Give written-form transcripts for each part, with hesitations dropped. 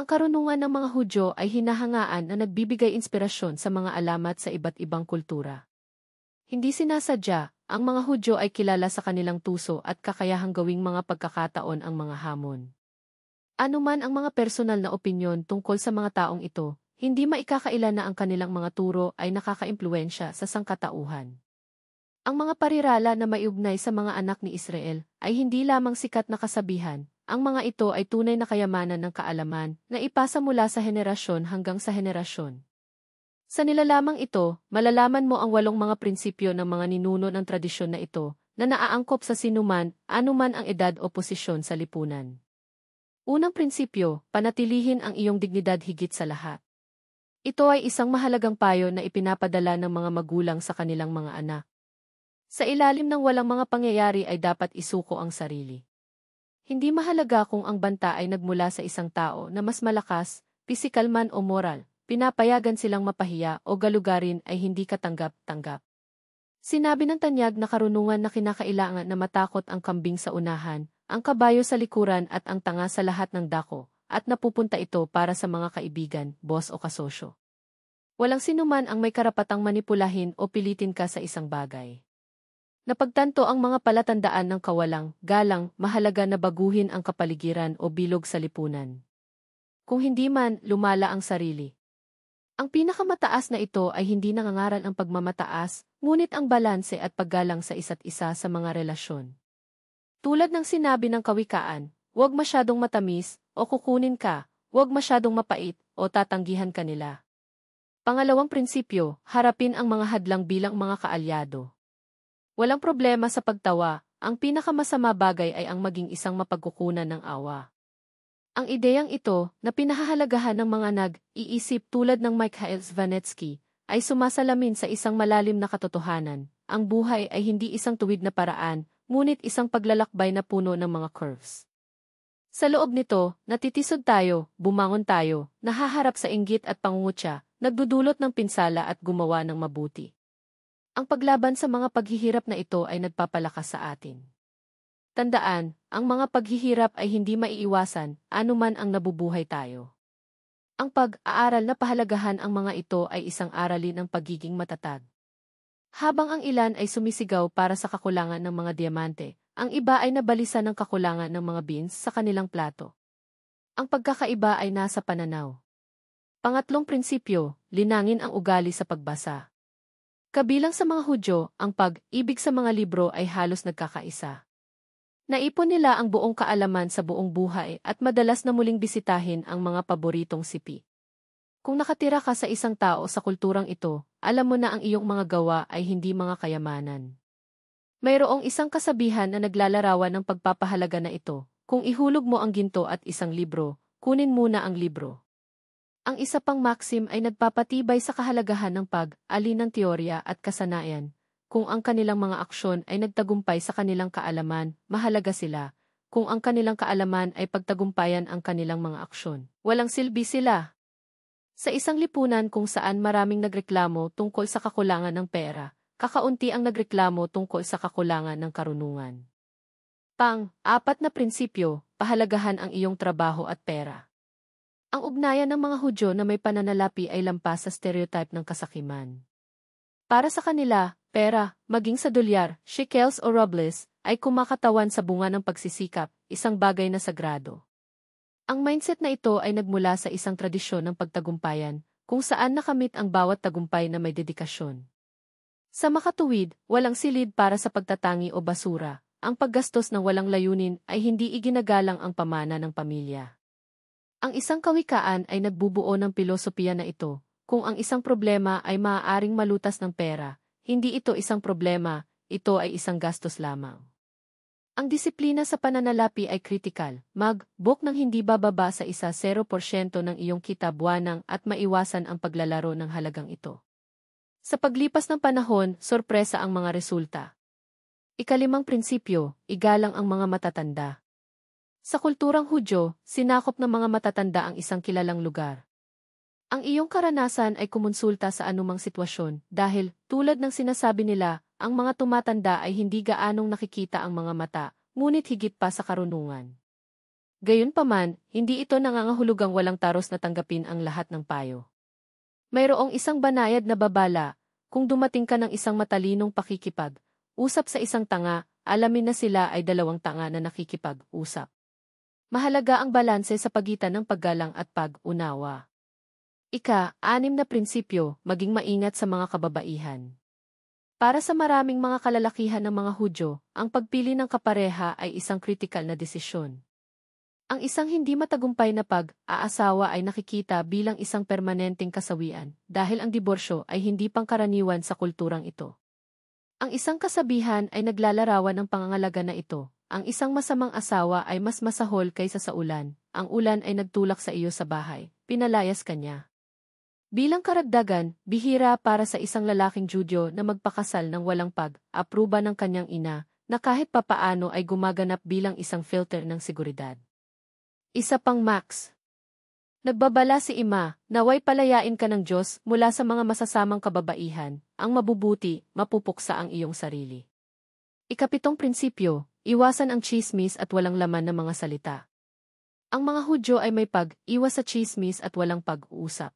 Ang karunungan ng mga Hudyo ay hinahangaan na nagbibigay inspirasyon sa mga alamat sa iba't ibang kultura. Hindi sinasadya, ang mga Hudyo ay kilala sa kanilang tuso at kakayahang gawing mga pagkakataon ang mga hamon. Ano man ang mga personal na opinyon tungkol sa mga taong ito, hindi maikakaila na ang kanilang mga turo ay nakakaimpluwensya sa sangkatauhan. Ang mga parirala na maiugnay sa mga anak ni Israel ay hindi lamang sikat na kasabihan, ang mga ito ay tunay na kayamanan ng kaalaman na ipasa mula sa henerasyon hanggang sa henerasyon. Sa nilalamang ito, malalaman mo ang 8 mga prinsipyo ng mga ninuno ng tradisyon na ito na naaangkop sa sinuman, anuman ang edad o posisyon sa lipunan. Unang prinsipyo, panatilihin ang iyong dignidad higit sa lahat. Ito ay isang mahalagang payo na ipinapadala ng mga magulang sa kanilang mga anak. Sa ilalim ng walang mga pangyayari ay dapat isuko ang sarili. Hindi mahalaga kung ang banta ay nagmula sa isang tao na mas malakas, pisikal man o moral, pinapayagan silang mapahiya o galugarin ay hindi katanggap-tanggap. Sinabi ng tanyag na karunungan na kinakailangan na matakot ang kambing sa unahan, ang kabayo sa likuran at ang tanga sa lahat ng dako, at napupunta ito para sa mga kaibigan, boss o kasosyo. Walang sinuman ang may karapatang manipulahin o pilitin ka sa isang bagay. Napagtanto ang mga palatandaan ng kawalang, galang, mahalaga na baguhin ang kapaligiran o bilog sa lipunan. Kung hindi man, lumala ang sarili. Ang pinakamataas na ito ay hindi nangangaral ang pagmamataas, ngunit ang balanse at paggalang sa isa't isa sa mga relasyon. Tulad ng sinabi ng kawikaan, huwag masyadong matamis, o kukunin ka, huwag masyadong mapait, o tatanggihan ka nila. Pangalawang prinsipyo, harapin ang mga hadlang bilang mga kaalyado. Walang problema sa pagtawa, ang pinakamasama bagay ay ang maging isang mapagkukunan ng awa. Ang ideyang ito, na pinahahalagahan ng mga nag-iisip tulad ng Mikhail Svanetsky, ay sumasalamin sa isang malalim na katotohanan. Ang buhay ay hindi isang tuwid na paraan, ngunit isang paglalakbay na puno ng mga curves. Sa loob nito, natitisod tayo, bumangon tayo, nahaharap sa inggit at pangungutya, nagdudulot ng pinsala at gumawa ng mabuti. Ang paglaban sa mga paghihirap na ito ay nagpapalakas sa atin. Tandaan, ang mga paghihirap ay hindi maiiwasan, anuman ang nabubuhay tayo. Ang pag-aaral na pahalagahan ang mga ito ay isang aralin ng pagiging matatag. Habang ang ilan ay sumisigaw para sa kakulangan ng mga diamante, ang iba ay nabalisa ng kakulangan ng mga beans sa kanilang plato. Ang pagkakaiba ay nasa pananaw. Pangatlong prinsipyo, linangin ang ugali sa pagbasa. Kabilang sa mga Hudyo, ang pag-ibig sa mga libro ay halos nagkakaisa. Naipon nila ang buong kaalaman sa buong buhay at madalas na muling bisitahin ang mga paboritong sipi. Kung nakatira ka sa isang tao sa kulturang ito, alam mo na ang iyong mga gawa ay hindi mga kayamanan. Mayroong isang kasabihan na naglalarawan ng pagpapahalaga na ito, kung ihulog mo ang ginto at isang libro, kunin muna ang libro. Ang isa pang maxim ay nagpapatibay sa kahalagahan ng pag-alin ng teorya at kasanayan. Kung ang kanilang mga aksyon ay nagtagumpay sa kanilang kaalaman, mahalaga sila. Kung ang kanilang kaalaman ay pagtagumpayan ang kanilang mga aksyon, walang silbi sila. Sa isang lipunan kung saan maraming nagreklamo tungkol sa kakulangan ng pera, kakaunti ang nagreklamo tungkol sa kakulangan ng karunungan. Pang-apat na prinsipyo, pahalagahan ang iyong trabaho at pera. Ang ugnayan ng mga Hudyo na may pananalapi ay lampas sa stereotype ng kasakiman. Para sa kanila, pera, maging sa dolyar, shekels o rubles, ay kumakatawan sa bunga ng pagsisikap, isang bagay na sagrado. Ang mindset na ito ay nagmula sa isang tradisyon ng pagtagumpayan, kung saan nakamit ang bawat tagumpay na may dedikasyon. Sa makatuwid, walang silid para sa pagtatangi o basura, ang paggastos ng walang layunin ay hindi iginagalang ang pamana ng pamilya. Ang isang kawikaan ay nagbubuo ng pilosopiya na ito, kung ang isang problema ay maaaring malutas ng pera, hindi ito isang problema, ito ay isang gastos lamang. Ang disiplina sa pananalapi ay kritikal, mag-book ng hindi bababa sa 0% ng iyong kita buwanang at maiwasan ang paglalaro ng halagang ito. Sa paglipas ng panahon, sorpresa ang mga resulta. Ikalimang prinsipyo, igalang ang mga matatanda. Sa kulturang Hudyo, sinakop ng mga matatanda ang isang kilalang lugar. Ang iyong karanasan ay kumonsulta sa anumang sitwasyon dahil, tulad ng sinasabi nila, ang mga tumatanda ay hindi gaanong nakikita ang mga mata, ngunit higit pa sa karunungan. Gayunpaman, hindi ito nangangahulugang walang taros na tanggapin ang lahat ng payo. Mayroong isang banayad na babala, kung dumating ka ng isang matalinong pakikipag-usap sa isang tanga, alamin na sila ay dalawang tanga na nakikipag-usap. Mahalaga ang balanse sa pagitan ng paggalang at pag-unawa. Ika-6 na prinsipyo, maging maingat sa mga kababaihan. Para sa maraming mga kalalakihan ng mga Hudyo, ang pagpili ng kapareha ay isang kritikal na desisyon. Ang isang hindi matagumpay na pag-aasawa ay nakikita bilang isang permanenteng kasawian dahil ang diborsyo ay hindi pangkaraniwan sa kulturang ito. Ang isang kasabihan ay naglalarawan ng pangangalaga na ito. Ang isang masamang asawa ay mas masahol kaysa sa ulan. Ang ulan ay nagtulak sa iyo sa bahay. Pinalayas ka niya. Bilang karagdagan, bihira para sa isang lalaking Judyo na magpakasal ng walang pag-apruba ng kanyang ina, na kahit papaano ay gumaganap bilang isang filter ng seguridad. Isa pang Max. Nagbabala si Ima, naway palayain ka ng Diyos mula sa mga masasamang kababaihan, ang mabubuti, mapupuksa ang iyong sarili. Ika-7 prinsipyo, iwasan ang tsismis at walang laman na mga salita. Ang mga Hudyo ay may pag-iwas sa tsismis at walang pag-uusap.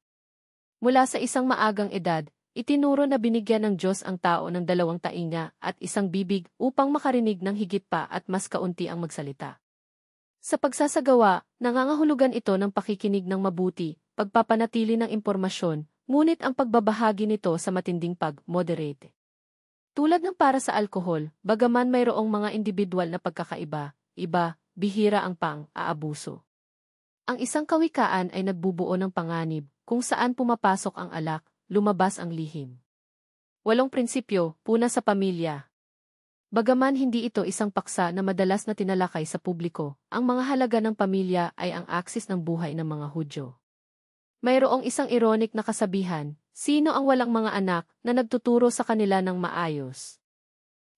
Mula sa isang maagang edad, itinuro na binigyan ng Diyos ang tao ng 2 tainga at isang bibig upang makarinig ng higit pa at mas kaunti ang magsalita. Sa pagsasagawa, nangangahulugan ito ng pakikinig ng mabuti, pagpapanatili ng impormasyon, ngunit ang pagbabahagi nito sa matinding pag-moderate. Tulad ng para sa alkohol, bagaman mayroong mga individual na pagkakaiba, bihira ang pang-aabuso. Ang isang kawikaan ay nagbubuo ng panganib, kung saan pumapasok ang alak, lumabas ang lihim. 8 prinsipyo, puna sa pamilya. Bagaman hindi ito isang paksa na madalas na tinalakay sa publiko, ang mga halaga ng pamilya ay ang aksis ng buhay ng mga Hudyo. Mayroong isang ironic na kasabihan, sino ang walang mga anak na nagtuturo sa kanila ng maayos?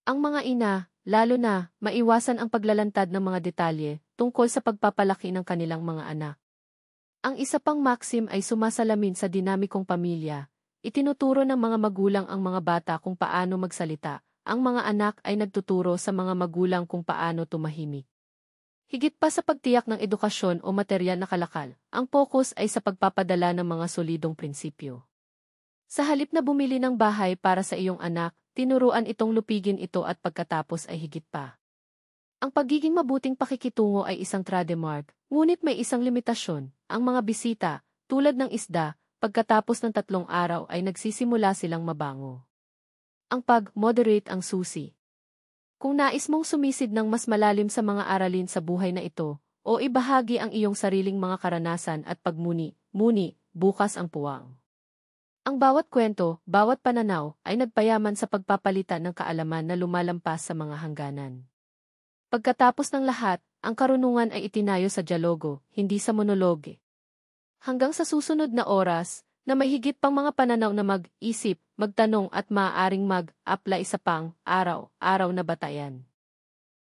Ang mga ina, lalo na, maiwasan ang paglalantad ng mga detalye tungkol sa pagpapalaki ng kanilang mga anak. Ang isa pang maxim ay sumasalamin sa dinamikong pamilya. Itinuturo ng mga magulang ang mga bata kung paano magsalita. Ang mga anak ay nagtuturo sa mga magulang kung paano tumahimik. Higit pa sa pagtiyak ng edukasyon o materyal na kalakal, ang focus ay sa pagpapadala ng mga solidong prinsipyo. Sa halip na bumili ng bahay para sa iyong anak, tinuruan itong lupigin ito at pagkatapos ay higit pa. Ang pagiging mabuting pakikitungo ay isang trademark, ngunit may isang limitasyon. Ang mga bisita, tulad ng isda, pagkatapos ng 3 araw ay nagsisimula silang mabango. Ang pag-moderate ang susi. Kung nais mong sumisid ng mas malalim sa mga aralin sa buhay na ito, o ibahagi ang iyong sariling mga karanasan at pagmuni, bukas ang puwang. Ang bawat kwento, bawat pananaw, ay nagpayaman sa pagpapalitan ng kaalaman na lumalampas sa mga hangganan. Pagkatapos ng lahat, ang karunungan ay itinayo sa dialogo, hindi sa monologe. Hanggang sa susunod na oras, na may higit pang mga pananaw na mag-isip, magtanong at maaaring mag-apply sa pang-araw-araw na batayan.